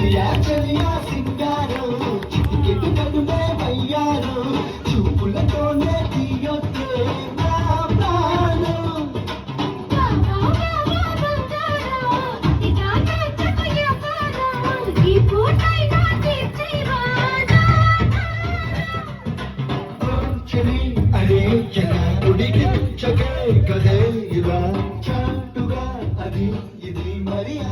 చలియా చలియా సింగారు చిటికెడు కడుమే వయ్యారు చూపులతోనే తీయొద్దే నా ప్రాణం చలి అరే చలా ఉడికి చకే కదే ఇలా చాటుగా అది ఇది మరియా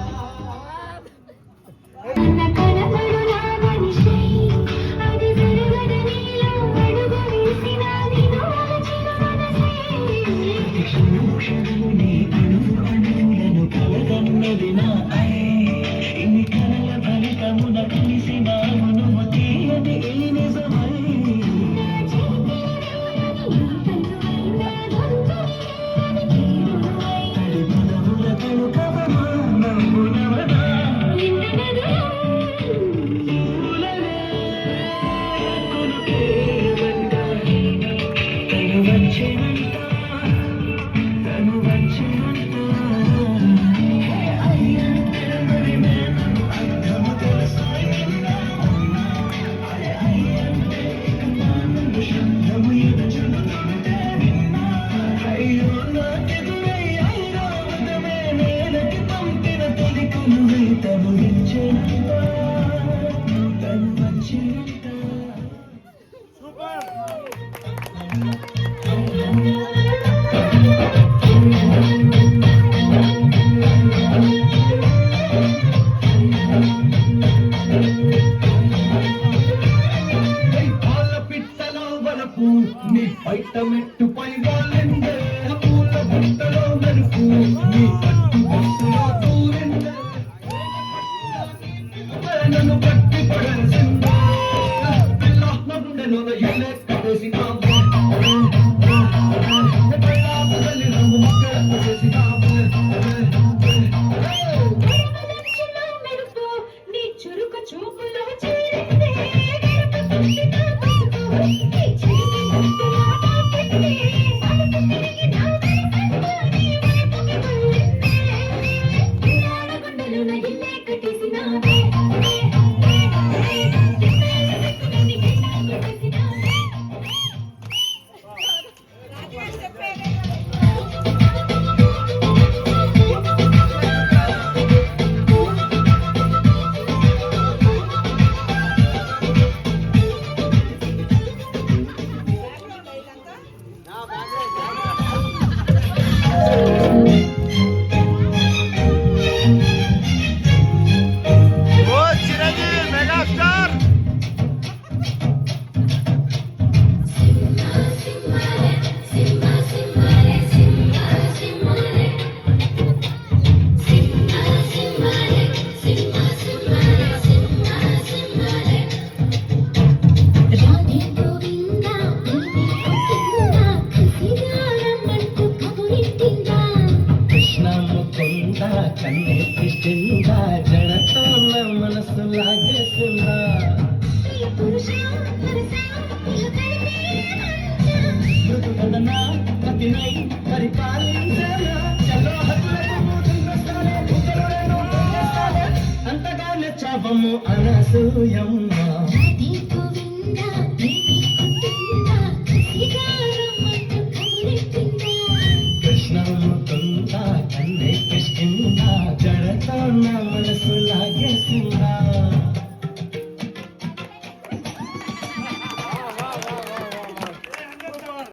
నీ బయట మెట్టుపై వాళ్ళండే పూల బుట్టలో మెరుపు నీ పట్టు బస్సులో దూరిందే నన్ను పట్టి పడాల్సిందే పిల్ల నా గుండెలో ఎల్లే కట్టేసి నీ చురుక చూపులో చేరిందే మనసు లాగేస్తుందా మృదుకథనా కతినై పరిపాలించనా చలో అంతగా నచ్చావము అనసూయమ్మ కృష్ణమ్మ కొంత కన్నే కృష్ణ